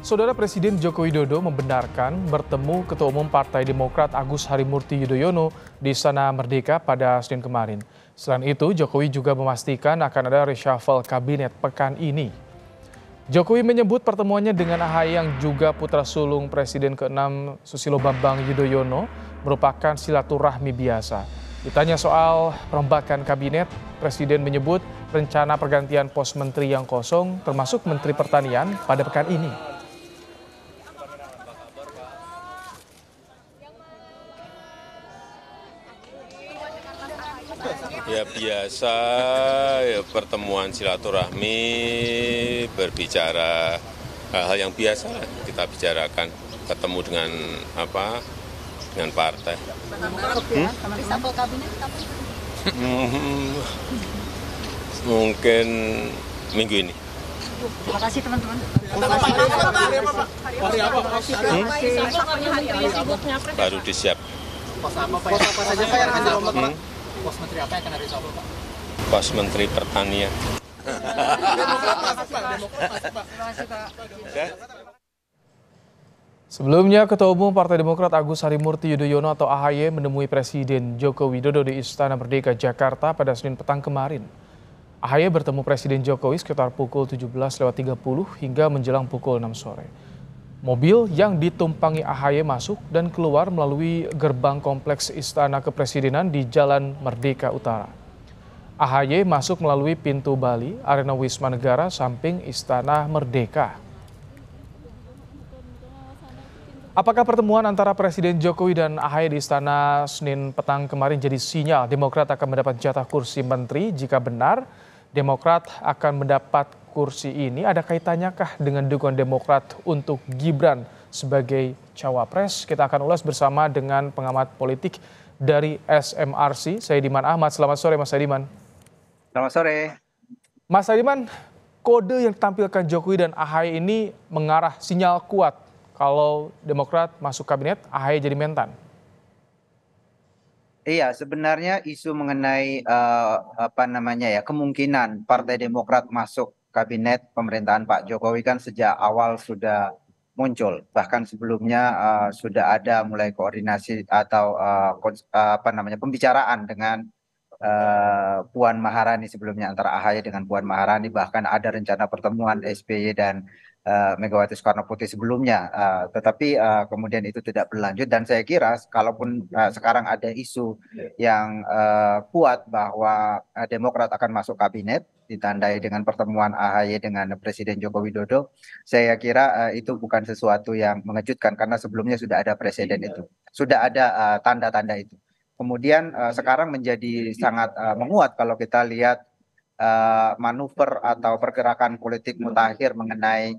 Saudara Presiden Joko Widodo membenarkan bertemu Ketua Umum Partai Demokrat Agus Harimurti Yudhoyono di Istana Merdeka pada Senin kemarin. Selain itu, Jokowi juga memastikan akan ada reshuffle kabinet pekan ini. Jokowi menyebut pertemuannya dengan AHY yang juga putra sulung Presiden ke-6 Susilo Bambang Yudhoyono merupakan silaturahmi biasa. Ditanya soal perombakan kabinet, Presiden menyebut rencana pergantian pos menteri yang kosong termasuk Menteri Pertanian pada pekan ini. Ya biasa ya, pertemuan silaturahmi berbicara hal-hal yang biasa kita bicarakan, ketemu dengan partai. Mungkin minggu ini. Terima kasih teman-teman. Baru disiap. Pos apa saja Pak yang akan dirombak? Pos menteri apa yang akan dirombak Pak? Pos Menteri Pertanian. Sebelumnya, Ketua Umum Partai Demokrat Agus Harimurti Yudhoyono atau AHY menemui Presiden Joko Widodo di Istana Merdeka, Jakarta pada Senin petang kemarin. AHY bertemu Presiden Jokowi sekitar pukul 17.30 hingga menjelang pukul 6 sore. Mobil yang ditumpangi AHY masuk dan keluar melalui gerbang kompleks Istana Kepresidenan di Jalan Merdeka Utara. AHY masuk melalui pintu Bali, Arena Wisma Negara, samping Istana Merdeka. Apakah pertemuan antara Presiden Jokowi dan AHY di Istana Senin petang kemarin jadi sinyal Demokrat akan mendapat jatah kursi menteri? Jika benar, Demokrat akan mendapat kursi ini, ada kaitannyakah dengan dukungan Demokrat untuk Gibran sebagai cawapres? Kita akan ulas bersama dengan pengamat politik dari SMRC, Saidiman Ahmad. Selamat sore Mas Saidiman. Selamat sore. Mas Saidiman, kode yang ditampilkan Jokowi dan AHY ini mengarah sinyal kuat kalau Demokrat masuk kabinet, AHY jadi mentan. Iya, sebenarnya isu mengenai kemungkinan Partai Demokrat masuk kabinet pemerintahan Pak Jokowi kan sejak awal sudah muncul. Bahkan sebelumnya sudah ada mulai koordinasi atau pembicaraan dengan Puan Maharani sebelumnya, antara AHY dengan Puan Maharani. Bahkan ada rencana pertemuan SBY dan Megawati Soekarno Putri sebelumnya, tetapi kemudian itu tidak berlanjut. Dan saya kira kalaupun sekarang ada isu yang kuat bahwa Demokrat akan masuk kabinet ditandai dengan pertemuan AHY dengan Presiden Joko Widodo, saya kira itu bukan sesuatu yang mengejutkan karena sebelumnya sudah ada presiden itu, sudah ada tanda-tanda itu. Kemudian sekarang menjadi sangat menguat kalau kita lihat manuver atau pergerakan politik mutakhir mengenai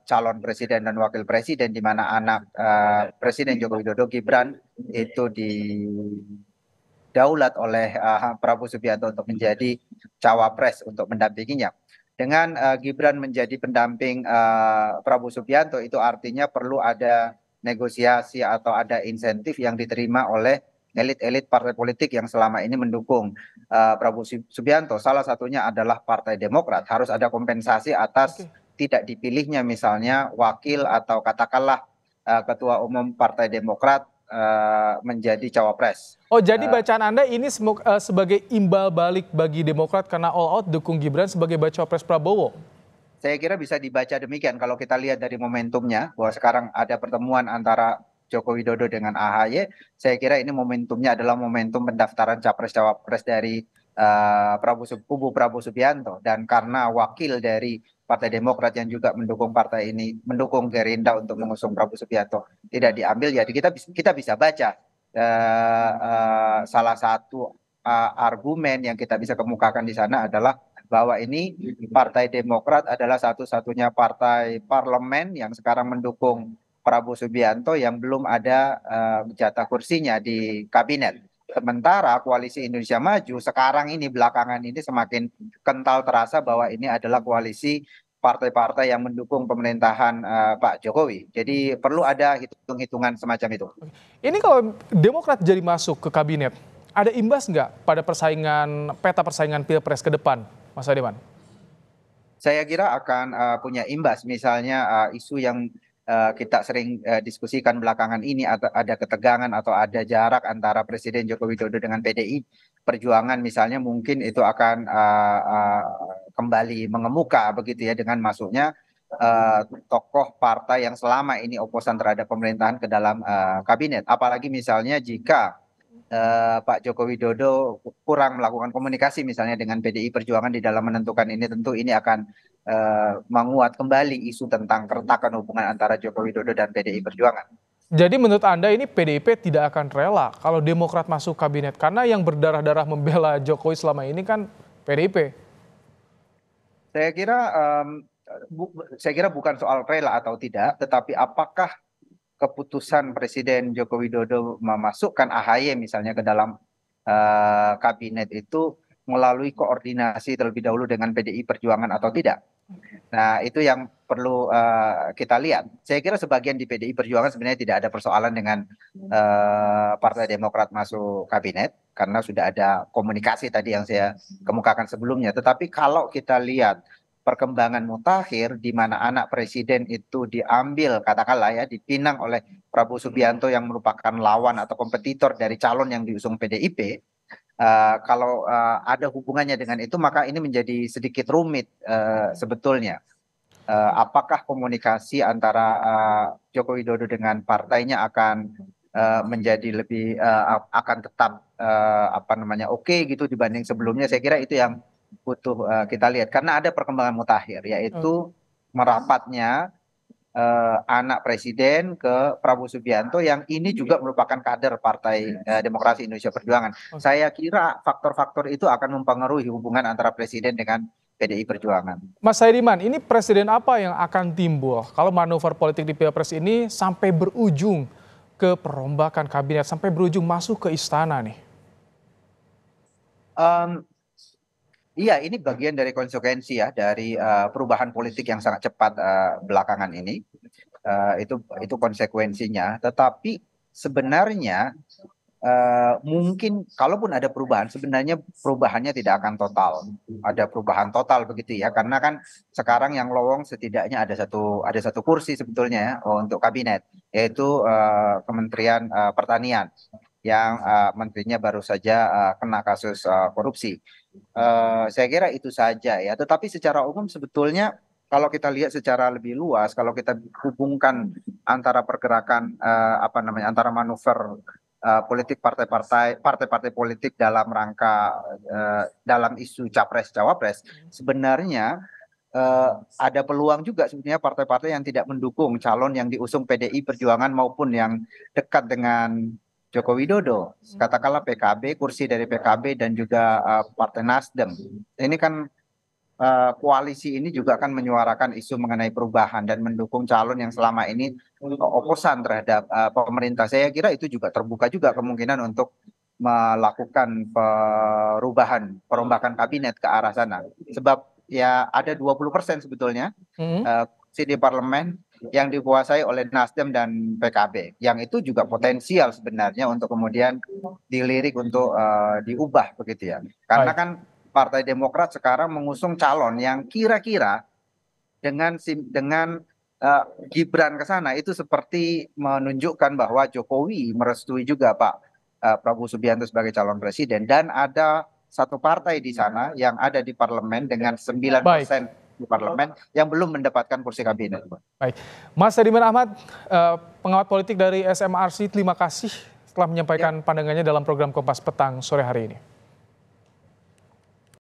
calon presiden dan wakil presiden, di mana anak Presiden Joko Widodo, Gibran, itu didaulat oleh Prabowo Subianto untuk menjadi cawapres untuk mendampinginya. Dengan Gibran menjadi pendamping Prabowo Subianto, itu artinya perlu ada negosiasi atau ada insentif yang diterima oleh elit-elit partai politik yang selama ini mendukung Prabowo Subianto. Salah satunya adalah Partai Demokrat. Harus ada kompensasi atas tidak dipilihnya misalnya wakil atau katakanlah Ketua Umum Partai Demokrat menjadi cawapres. Oh, jadi bacaan Anda ini sebagai imbal balik bagi Demokrat karena all out dukung Gibran sebagai baca pres Prabowo? Saya kira bisa dibaca demikian kalau kita lihat dari momentumnya, bahwa sekarang ada pertemuan antara Joko Widodo dengan AHY. Saya kira ini momentumnya adalah momentum pendaftaran capres-cawapres dari kubu Prabowo Subianto. Dan karena wakil dari Partai Demokrat yang juga mendukung partai ini, mendukung Gerindra untuk mengusung Prabowo Subianto, tidak diambil, jadi kita bisa baca salah satu argumen yang kita bisa kemukakan di sana adalah bahwa ini Partai Demokrat adalah satu-satunya partai parlemen yang sekarang mendukung Prabowo Subianto yang belum ada jatah kursinya di kabinet. Sementara Koalisi Indonesia Maju sekarang ini belakangan ini semakin kental terasa bahwa ini adalah koalisi partai-partai yang mendukung pemerintahan Pak Jokowi. Jadi perlu ada hitung-hitungan semacam itu. Ini kalau Demokrat jadi masuk ke kabinet, ada imbas nggak pada peta persaingan Pilpres ke depan, Mas Adiman? Saya kira akan punya imbas, misalnya isu yang kita sering diskusikan belakangan ini, ada ketegangan atau ada jarak antara Presiden Joko Widodo dengan PDI Perjuangan misalnya, mungkin itu akan kembali mengemuka begitu ya, dengan masuknya tokoh partai yang selama ini oposan terhadap pemerintahan ke dalam kabinet. Apalagi misalnya jika Pak Joko Widodo kurang melakukan komunikasi misalnya dengan PDI Perjuangan di dalam menentukan ini, tentu ini akan menguat kembali isu tentang keretakan hubungan antara Joko Widodo dan PDI Perjuangan. Jadi menurut Anda ini PDIP tidak akan rela kalau Demokrat masuk kabinet, karena yang berdarah-darah membela Jokowi selama ini kan PDIP. Saya kira bukan soal rela atau tidak, tetapi apakah keputusan Presiden Joko Widodo memasukkan AHY misalnya ke dalam kabinet itu melalui koordinasi terlebih dahulu dengan PDI Perjuangan atau tidak. Nah, itu yang perlu kita lihat. Saya kira sebagian di PDI Perjuangan sebenarnya tidak ada persoalan dengan Partai Demokrat masuk kabinet, karena sudah ada komunikasi tadi yang saya kemukakan sebelumnya. Tetapi kalau kita lihat perkembangan mutakhir di mana anak presiden itu diambil, katakanlah ya, dipinang oleh Prabowo Subianto yang merupakan lawan atau kompetitor dari calon yang diusung PDIP, kalau ada hubungannya dengan itu, maka ini menjadi sedikit rumit sebetulnya. Apakah komunikasi antara Joko Widodo dengan partainya akan menjadi lebih akan tetap oke gitu dibanding sebelumnya? Saya kira itu yang butuh kita lihat, karena ada perkembangan mutakhir, yaitu merapatnya anak presiden ke Prabowo Subianto yang ini juga merupakan kader Partai Demokrasi Indonesia Perjuangan. Saya kira faktor-faktor itu akan mempengaruhi hubungan antara presiden dengan PDI Perjuangan. Mas Haidiman, ini presiden apa yang akan timbul kalau manuver politik di Pilpres ini sampai berujung ke perombakan kabinet, sampai berujung masuk ke istana nih? Iya, ini bagian dari konsekuensi ya dari perubahan politik yang sangat cepat belakangan ini. Itu konsekuensinya. Tetapi sebenarnya mungkin kalaupun ada perubahan, sebenarnya perubahannya tidak akan total. Ada perubahan total begitu ya, karena kan sekarang yang lowong setidaknya ada satu kursi sebetulnya ya, untuk kabinet, yaitu Kementerian Pertanian yang menterinya baru saja kena kasus korupsi. Saya kira itu saja ya. Tetapi secara umum sebetulnya kalau kita lihat secara lebih luas, kalau kita hubungkan antara pergerakan antara manuver politik partai-partai politik dalam rangka dalam isu capres-cawapres, sebenarnya ada peluang juga sebenarnya partai-partai yang tidak mendukung calon yang diusung PDI Perjuangan maupun yang dekat dengan Joko Widodo, katakanlah PKB, kursi dari PKB dan juga Partai Nasdem. Ini kan koalisi ini juga akan menyuarakan isu mengenai perubahan dan mendukung calon yang selama ini oposan terhadap pemerintah. Saya kira itu juga terbuka juga kemungkinan untuk melakukan perombakan kabinet ke arah sana. Sebab ya ada 20% sebetulnya kursi di parlemen yang dikuasai oleh Nasdem dan PKB, yang itu juga potensial sebenarnya untuk kemudian dilirik untuk diubah begitu ya. Karena kan Partai Demokrat sekarang mengusung calon yang kira-kira dengan Gibran ke sana itu seperti menunjukkan bahwa Jokowi merestui juga Pak Prabowo Subianto sebagai calon presiden, dan ada satu partai di sana yang ada di parlemen dengan 9% di parlemen yang belum mendapatkan kursi kabinet. Baik, Mas Haidiman Ahmad, pengamat politik dari SMRC, terima kasih telah menyampaikan pandangannya dalam program Kompas Petang sore hari ini.